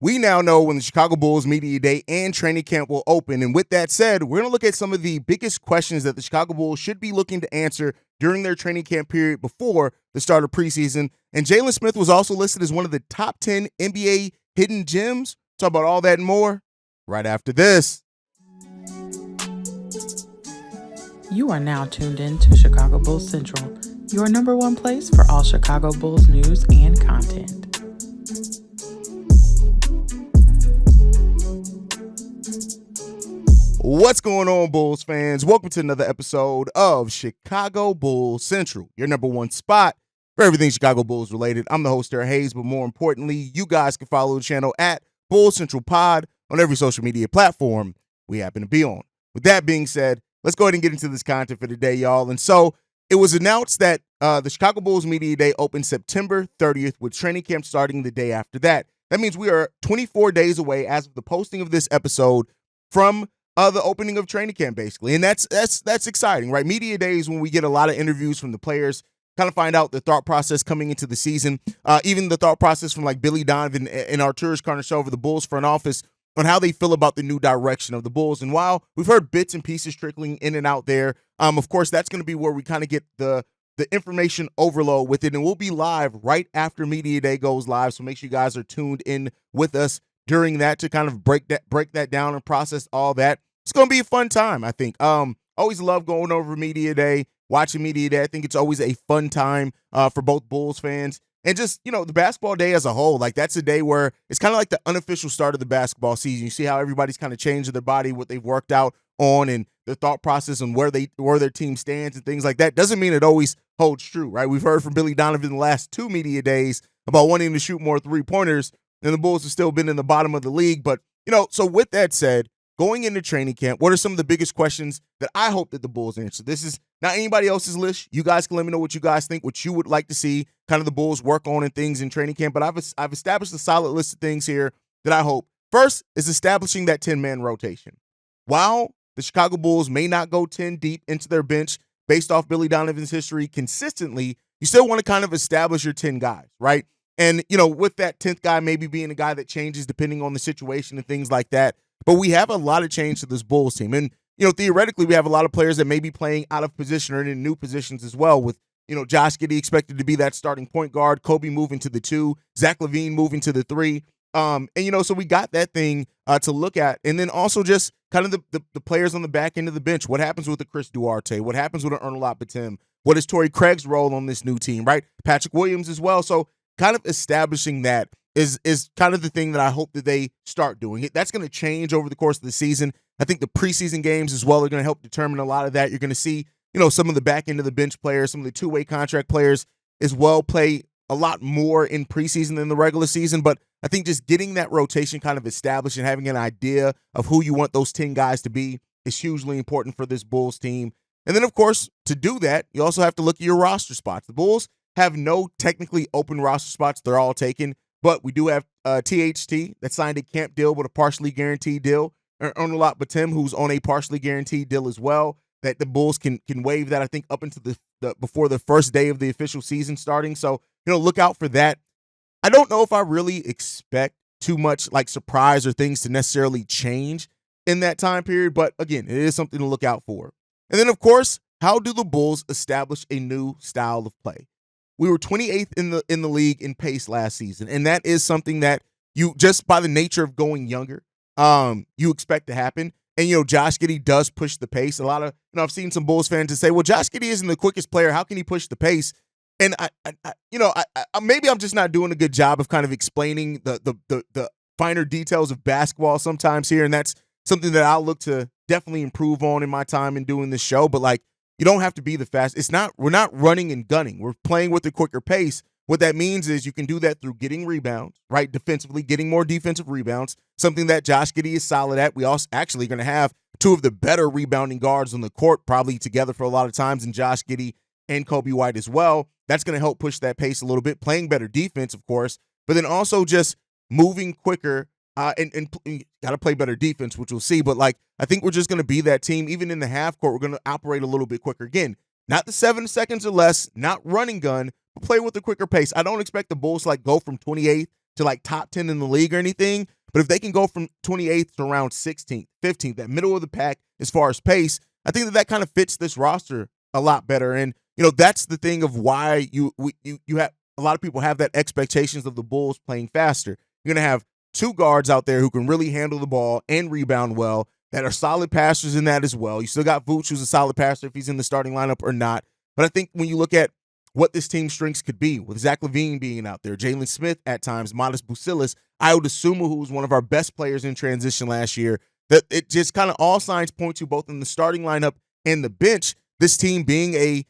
We now know when the Chicago Bulls Media Day and training camp will open. And with that said, we're going to look at some of the biggest questions that the Chicago Bulls should be looking to answer during their training camp period before the start of preseason. And Jalen Smith was also listed as one of the top 10 NBA hidden gems. Talk about all that and more right after this. You are now tuned in to Chicago Bulls Central, your number one place for all Chicago Bulls news and content. What's going on, Bulls fans? Welcome to another episode of Chicago Bulls Central, your number one spot for everything Chicago Bulls related. I'm the host, Haize, but more importantly, you guys can follow the channel at Bulls Central Pod on every social media platform we happen to be on. With that being said, let's go ahead and get into this content for today, y'all. And so it was announced that the Chicago Bulls Media Day opens September 30th with training camp starting the day after that. That means we are 24 days away as of the posting of this episode from the opening of training camp, basically. And that's exciting, right? Media days when we get a lot of interviews from the players, kind of find out the thought process coming into the season, even the thought process from like Billy Donovan and Arturas Karnisovas, the Bulls front office, on how they feel about the new direction of the Bulls. And while we've heard bits and pieces trickling in and out there, of course, that's going to be where we kind of get the information overload with it. And we'll be live right after Media Day goes live. So make sure you guys are tuned in with us during that to kind of break that down and process all that. It's going to be a fun time, I think. Always love going over Media Day, watching Media Day. I think it's always a fun time for both Bulls fans. And just, the basketball day as a whole, like that's a day where it's kind of like the unofficial start of the basketball season. You see how everybody's kind of changed their body, what they've worked out on, and their thought process and where their team stands and things like that. Doesn't mean it always holds true, right? We've heard from Billy Donovan the last two Media Days about wanting to shoot more three-pointers, and the Bulls have still been in the bottom of the league. But, so with that said, going into training camp, what are some of the biggest questions that I hope that the Bulls answer? This is not anybody else's list. You guys can let me know what you guys think, what you would like to see kind of the Bulls work on and things in training camp. But I've established a solid list of things here that I hope. First is establishing that 10-man rotation. While the Chicago Bulls may not go 10 deep into their bench based off Billy Donovan's history consistently, you still want to kind of establish your 10 guys, right? And, with that 10th guy maybe being a guy that changes depending on the situation and things like that. But we have a lot of change to this Bulls team. And, theoretically, we have a lot of players that may be playing out of position or in new positions as well with, Josh Giddey expected to be that starting point guard, Kobe moving to the 2, Zach LaVine moving to the 3. And, so we got that thing to look at. And then also just kind of the players on the back end of the bench. What happens with the Chris Duarte? What happens with an Ernest Batum? What is Torrey Craig's role on this new team, right? Patrick Williams as well. So kind of establishing that is kind of the thing that I hope that they start doing. That's going to change over the course of the season. I think the preseason games as well are going to help determine a lot of that. You're going to see, some of the back end of the bench players, some of the two-way contract players as well play a lot more in preseason than the regular season. But I think just getting that rotation kind of established and having an idea of who you want those 10 guys to be is hugely important for this Bulls team. And then, of course, to do that, you also have to look at your roster spots. The Bulls have no technically open roster spots. They're all taken. But we do have THT that signed a camp deal with a partially guaranteed deal. Ernest Batum, who's on a partially guaranteed deal as well, that the Bulls can waive that, I think, up into the before the first day of the official season starting. So, look out for that. I don't know if I really expect too much like surprise or things to necessarily change in that time period. But again, it is something to look out for. And then, of course, how do the Bulls establish a new style of play? We were 28th in the league in pace last season, and that is something that you, just by the nature of going younger, you expect to happen. And, Josh Giddey does push the pace. A lot of, I've seen some Bulls fans to say, well, Josh Giddey isn't the quickest player. How can he push the pace? And I maybe I'm just not doing a good job of kind of explaining the finer details of basketball sometimes here. And that's something that I'll look to definitely improve on in my time in doing this show. But like, you don't have to be the fast. We're not running and gunning. We're playing with a quicker pace. What that means is you can do that through getting rebounds, right? Defensively, getting more defensive rebounds, something that Josh Giddey is solid at. We also actually going to have two of the better rebounding guards on the court, probably together for a lot of times, and Josh Giddey and Kobe White as well. That's going to help push that pace a little bit, playing better defense, of course, but then also just moving quicker and got to play better defense, which we'll see. But like, I think we're just going to be that team. Even in the half court, we're going to operate a little bit quicker. Again, not the 7 seconds or less, not running gun, but play with a quicker pace. I don't expect the Bulls to like go from 28th to like top 10 in the league or anything. But if they can go from 28th to around 16th, 15th, that middle of the pack as far as pace, I think that kind of fits this roster a lot better. And, that's the thing of why you have a lot of people have that expectations of the Bulls playing faster. You're going to have two guards out there who can really handle the ball and rebound well, that are solid passers in that as well. You still got Vooch, who's a solid passer if he's in the starting lineup or not. But I think when you look at what this team's strengths could be, with Zach LaVine being out there, Jalen Smith at times, Modest Bucilis, Ayo Dosunmu, who was one of our best players in transition last year, that it just kind of all signs point to, both in the starting lineup and the bench, this team being a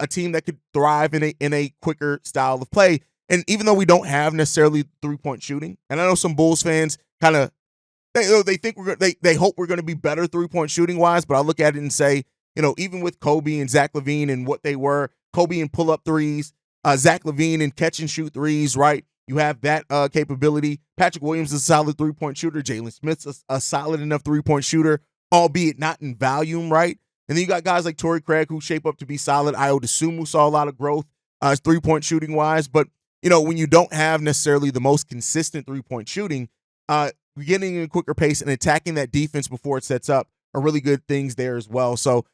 team that could thrive in a quicker style of play. And even though we don't have necessarily three-point shooting, and I know some Bulls fans kind of they think they hope we're going to be better three-point shooting wise, but I look at it and say, even with Kobe and Zach LaVine and what they were, Kobe in pull-up threes, Zach LaVine in catch and shoot threes, right? You have that capability. Patrick Williams is a solid three-point shooter. Jalen Smith's a solid enough three-point shooter, albeit not in volume, right? And then you got guys like Torrey Craig who shape up to be solid. Ayo Dosunmu saw a lot of growth three-point shooting wise, but when you don't have necessarily the most consistent three-point shooting, getting in a quicker pace and attacking that defense before it sets up are really good things there as well. So,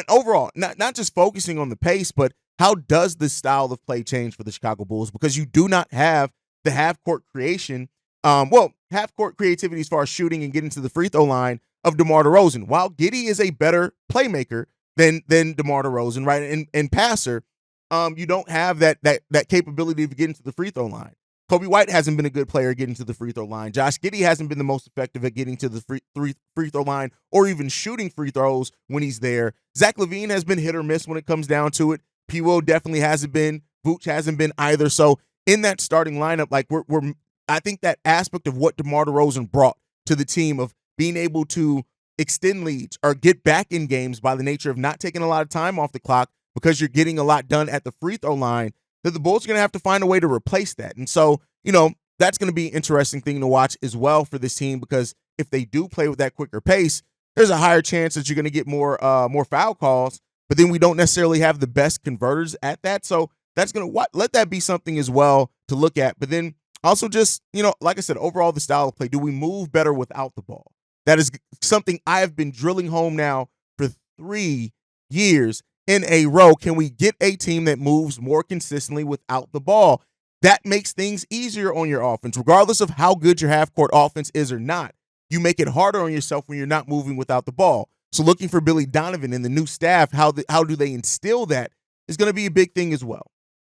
overall, not just focusing on the pace, but how does this style of play change for the Chicago Bulls? Because you do not have the half-court creation, half-court creativity as far as shooting and getting to the free throw line of DeMar DeRozan. While Giddey is a better playmaker than DeMar DeRozan, right, and passer, you don't have that capability of getting to the free throw line. Kobe White hasn't been a good player getting to the free throw line. Josh Giddey hasn't been the most effective at getting to the free throw line or even shooting free throws when he's there. Zach LaVine has been hit or miss when it comes down to it. P. Will definitely hasn't been. Vooch hasn't been either. So in that starting lineup, like I think that aspect of what DeMar DeRozan brought to the team of being able to extend leads or get back in games by the nature of not taking a lot of time off the clock because you're getting a lot done at the free throw line, that the Bulls are going to have to find a way to replace that. And so, that's going to be an interesting thing to watch as well for this team, because if they do play with that quicker pace, there's a higher chance that you're going to get more foul calls, but then we don't necessarily have the best converters at that. So that's going to let that be something as well to look at. But then also just, like I said, overall the style of play, do we move better without the ball? That is something I have been drilling home now for 3 years in a row. Can we get a team that moves more consistently without the ball? That makes things easier on your offense, regardless of how good your half-court offense is or not. You make it harder on yourself when you're not moving without the ball. So looking for Billy Donovan and the new staff, how do they instill that is going to be a big thing as well.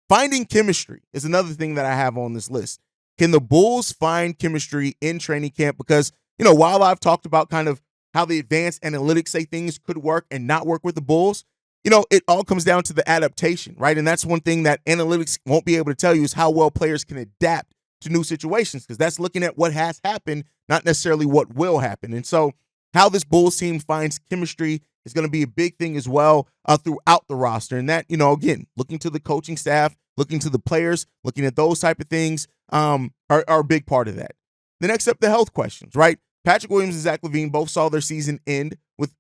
Finding chemistry is another thing that I have on this list. Can the Bulls find chemistry in training camp? Because, while I've talked about kind of how the advanced analytics say things could work and not work with the Bulls, it all comes down to the adaptation, right? And that's one thing that analytics won't be able to tell you is how well players can adapt to new situations, because that's looking at what has happened, not necessarily what will happen. And so how this Bulls team finds chemistry is going to be a big thing as well throughout the roster. And that, again, looking to the coaching staff, looking to the players, looking at those type of things are a big part of that. The next up, the health questions, right? Patrick Williams and Zach LaVine both saw their season end with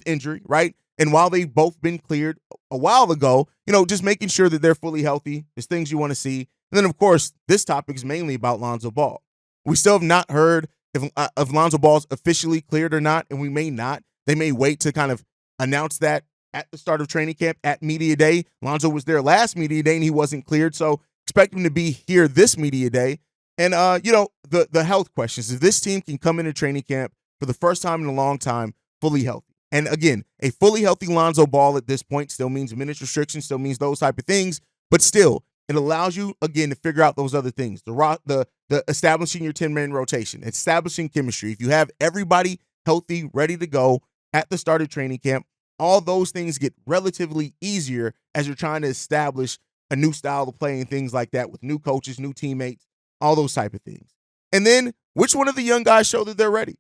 injury, right? And while they've both been cleared a while ago, just making sure that they're fully healthy, there's things you want to see. And then, of course, this topic is mainly about Lonzo Ball. We still have not heard if Lonzo Ball's officially cleared or not, and we may not. They may wait to kind of announce that at the start of training camp at media day. Lonzo was there last media day and he wasn't cleared, so expect him to be here this media day. And the health questions. If this team can come into training camp for the first time in a long time fully healthy, and again, a fully healthy Lonzo Ball at this point still means minutes restrictions, still means those type of things, but still it allows you again to figure out those other things. The establishing your 10-man rotation, establishing chemistry. If you have everybody healthy, ready to go at the start of training camp, all those things get relatively easier as you're trying to establish a new style of play and things like that with new coaches, new teammates, all those type of things. And then which one of the young guys show that they're ready?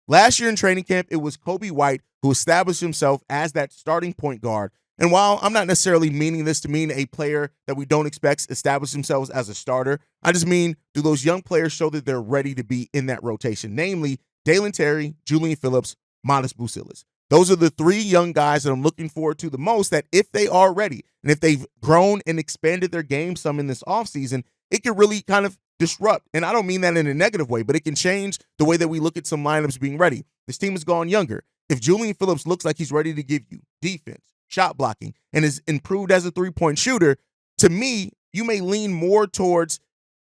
Last year in training camp, it was Kobe White who established himself as that starting point guard. And while I'm not necessarily meaning this to mean a player that we don't expect establish themselves as a starter, I just mean, do those young players show that they're ready to be in that rotation? Namely, Dalen Terry, Julian Phillips, Modest Bucilis. Those are the 3 young guys that I'm looking forward to the most, that if they are ready and if they've grown and expanded their game some in this offseason, it could really kind of disrupt. And I don't mean that in a negative way, but it can change the way that we look at some lineups being ready. This team has gone younger. If Julian Phillips looks like he's ready to give you defense, shot blocking, and is improved as a three-point shooter, to me, you may lean more towards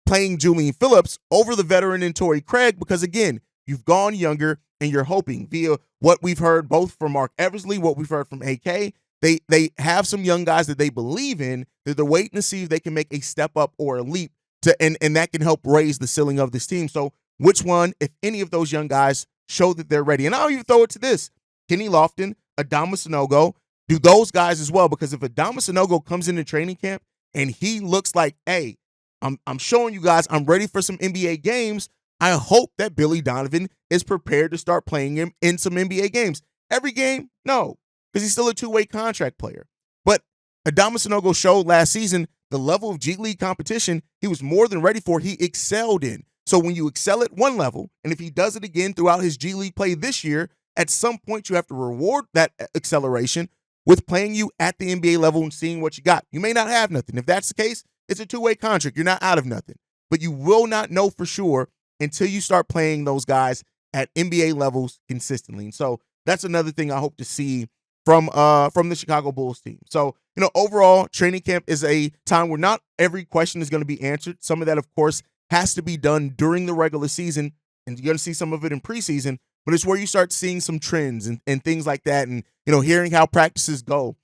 playing Julian Phillips over the veteran in Torrey Craig because, again, you've gone younger and you're hoping via what we've heard both from Mark Eversley, what we've heard from AK, they have some young guys that they believe in that they're waiting to see if they can make a step up or a leap and that can help raise the ceiling of this team. So which one, if any of those young guys show that they're ready? And I'll even throw it to this. Kenny Lofton, Adama Sanogo, do those guys as well, because if Adama Sanogo comes into training camp and he looks like, hey, I'm showing you guys I'm ready for some NBA games, I hope that Billy Donovan is prepared to start playing him in some NBA games. Every game? No, because he's still a two-way contract player. But Adama Sanogo showed last season the level of G League competition he was more than ready for, he excelled in. So when you excel at one level, and if he does it again throughout his G League play this year, at some point you have to reward that acceleration with playing you at the NBA level and seeing what you got. You may not have nothing. If that's the case, it's a two-way contract. You're not out of nothing. But you will not know for sure until you start playing those guys at NBA levels consistently. And so that's another thing I hope to see from the Chicago Bulls team. So, overall, training camp is a time where not every question is going to be answered. Some of that, of course, has to be done during the regular season, and you're going to see some of it in preseason, but it's where you start seeing some trends and things like that, and, hearing how practices go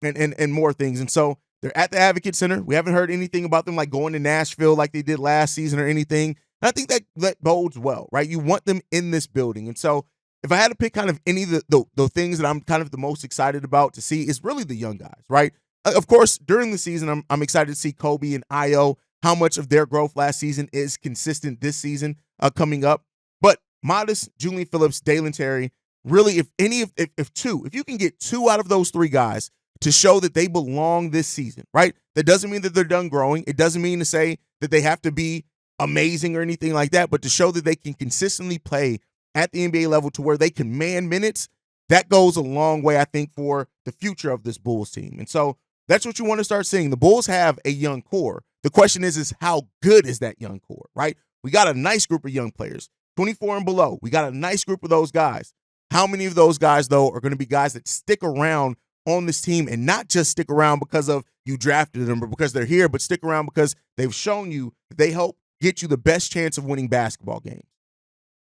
and more things. And so they're at the Advocate Center. We haven't heard anything about them like going to Nashville like they did last season or anything. And I think that bodes well, right? You want them in this building. And so if I had to pick kind of any of the things that I'm kind of the most excited about to see is really the young guys, right? Of course, during the season, I'm excited to see Kobe and Io, how much of their growth last season is consistent this season coming up. But Modest, Julian Phillips, Dalen Terry, really, if you can get two out of those three guys to show that they belong this season, right? That doesn't mean that they're done growing. It doesn't mean to say that they have to be amazing or anything like that, but to show that they can consistently play at the NBA level to where they can man minutes, that goes a long way, I think, for the future of this Bulls team. And so that's what you want to start seeing. The Bulls have a young core. The question is how good is that young core, right? We got a nice group of young players, 24 and below. We got a nice group of those guys. How many of those guys, though, are going to be guys that stick around on this team and not just stick around because of you drafted them or because they're here, but stick around because they've shown you that they help get you the best chance of winning basketball games?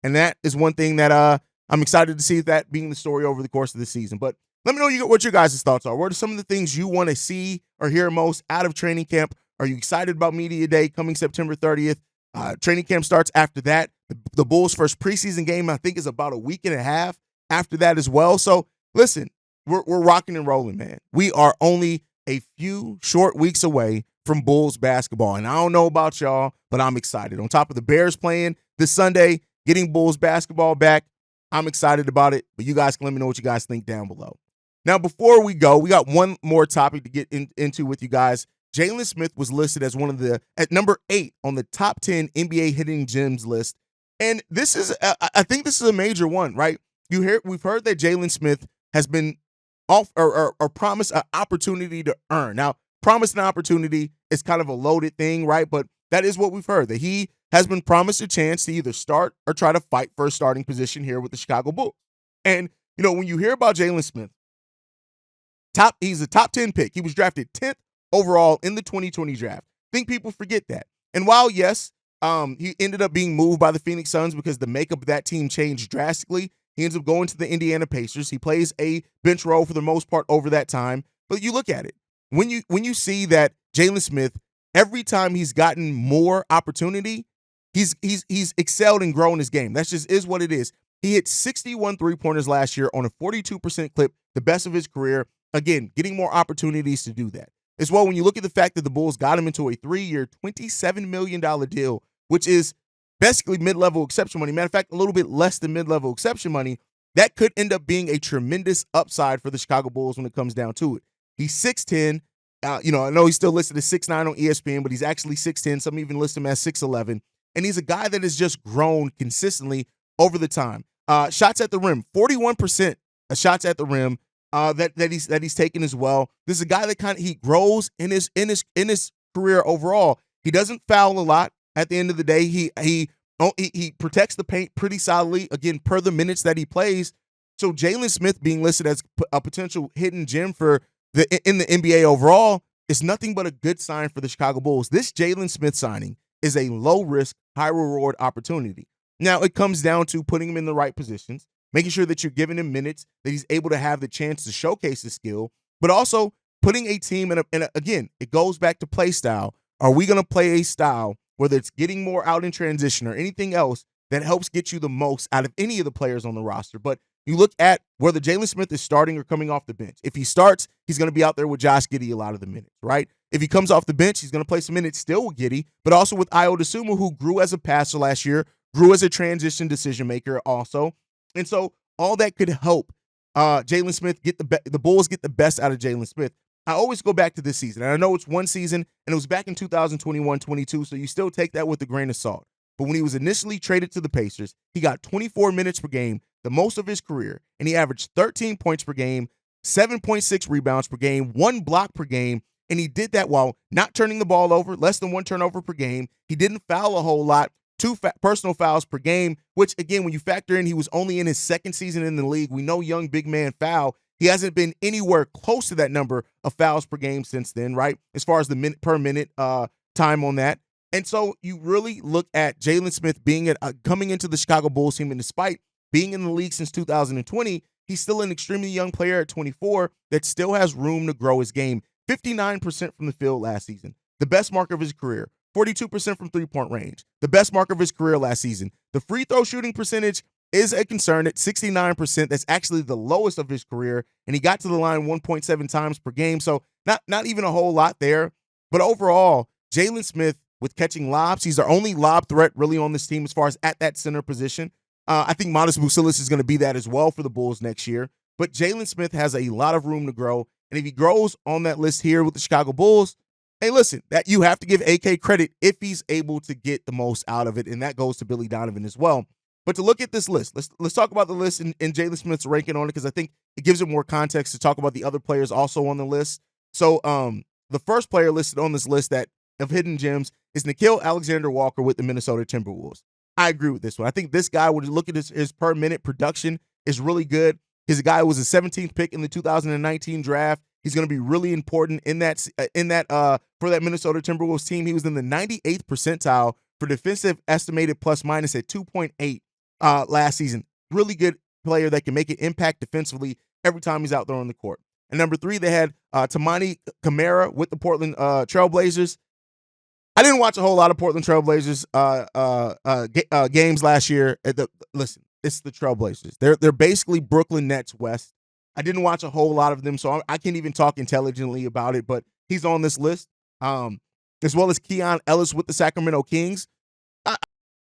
And that is one thing that I'm excited to see that being the story over the course of the season. But let me know what your guys' thoughts are. What are some of the things you want to see or hear most out of training camp? Are you excited about Media Day coming September 30th? Training camp starts after that. The Bulls' first preseason game, I think, is about a week and a half after that as well. So, listen, we're rocking and rolling, man. We are only a few short weeks away from Bulls basketball. And I don't know about y'all, but I'm excited. On top of the Bears playing this Sunday, getting Bulls basketball back, I'm excited about it. But you guys can let me know what you guys think down below. Now, before we go, we got one more topic to get into with you guys. Jalen Smith was listed as at number 8 on the top 10 NBA hidden gems list. And this is, I think this is a major one, right? We've heard that Jalen Smith has been off or promised an opportunity to earn. Now, promised an opportunity is kind of a loaded thing, right? But that is what we've heard, that he has been promised a chance to either start or try to fight for a starting position here with the Chicago Bulls. And, when you hear about Jalen Smith, he's a top 10 pick. He was drafted 10th overall in the 2020 draft. I think people forget that. And while, yes, he ended up being moved by the Phoenix Suns because the makeup of that team changed drastically, he ends up going to the Indiana Pacers. He plays a bench role for the most part over that time. But you look at it. When you see that Jalen Smith, every time he's gotten more opportunity, he's excelled and grown his game. That just is what it is. He hit 61 three-pointers last year on a 42% clip, the best of his career. Again, getting more opportunities to do that. As well, when you look at the fact that the Bulls got him into a 3-year, $27 million deal, which is basically mid-level exception money. Matter of fact, a little bit less than mid-level exception money. That could end up being a tremendous upside for the Chicago Bulls when it comes down to it. He's 6'10". I know he's still listed as 6'9" on ESPN, but he's actually 6'10". Some even list him as 6'11". And he's a guy that has just grown consistently over the time. Shots at the rim, 41% of shots at the rim that he's taken as well. This is a guy that he grows in his career overall. He doesn't foul a lot. at the end of the day. He protects the paint pretty solidly, again, per the minutes that he plays. So Jalen Smith being listed as a potential hidden gem in the NBA overall is nothing but a good sign for the Chicago Bulls. This Jalen Smith signing is a low-risk, high-reward opportunity. Now, it comes down to putting him in the right positions, making sure that you're giving him minutes, that he's able to have the chance to showcase his skill, but also putting a team again, it goes back to play style. Are we going to play a style, whether it's getting more out in transition or anything else that helps get you the most out of any of the players on the roster? But you look at whether Jalen Smith is starting or coming off the bench. If he starts, he's going to be out there with Josh Giddey a lot of the minutes, right? If he comes off the bench, he's going to play some minutes still with Giddey, but also with Ayo Dosunmu, who grew as a passer last year, grew as a transition decision maker also. And so all that could help Jalen Smith get the Bulls get the best out of Jalen Smith. I always go back to this season, and I know it's one season, and it was back in 2021-22, so you still take that with a grain of salt. But when he was initially traded to the Pacers, he got 24 minutes per game, the most of his career, and he averaged 13 points per game, 7.6 rebounds per game, 1 block per game, and he did that while not turning the ball over, less than 1 turnover per game. He didn't foul a whole lot, 2 personal fouls per game, which, again, when you factor in he was only in his second season in the league, we know young big man foul. He hasn't been anywhere close to that number of fouls per game since then, right? As far as the minute per minute time on that. And so you really look at Jalen Smith coming into the Chicago Bulls team, and despite being in the league since 2020, he's still an extremely young player at 24 that still has room to grow his game. 59% from the field last season, the best mark of his career. 42% from three-point range, the best mark of his career last season. The free throw shooting percentage is a concern at 69%. That's actually the lowest of his career, and he got to the line 1.7 times per game, so not even a whole lot there. But overall, Jalen Smith, with catching lobs, he's our only lob threat really on this team as far as at that center position. I think Modest Bucelis is going to be that as well for the Bulls next year. But Jalen Smith has a lot of room to grow, and if he grows on that list here with the Chicago Bulls, hey, listen, that you have to give AK credit if he's able to get the most out of it, and that goes to Billy Donovan as well. But to look at this list, let's talk about the list and Jalen Smith's ranking on it, because I think it gives it more context to talk about the other players also on the list. So the first player listed on this list that of hidden gems is Nickeil Alexander-Walker with the Minnesota Timberwolves. I agree with this one. I think this guy, when you look at his per minute production, is really good. He's a guy who was a 17th pick in the 2019 draft. He's going to be really important in that for that Minnesota Timberwolves team. He was in the 98th percentile for defensive estimated plus minus at 2.8 last season. Really good player that can make an impact defensively every time he's out there on the court. And number 3, they had Tamani Camara with the Portland Trailblazers. I didn't watch a whole lot of Portland Trailblazers games last year. Listen, it's the Trailblazers. They're basically Brooklyn Nets West. I didn't watch a whole lot of them, so I can't even talk intelligently about it, but he's on this list, as well as Keon Ellis with the Sacramento Kings.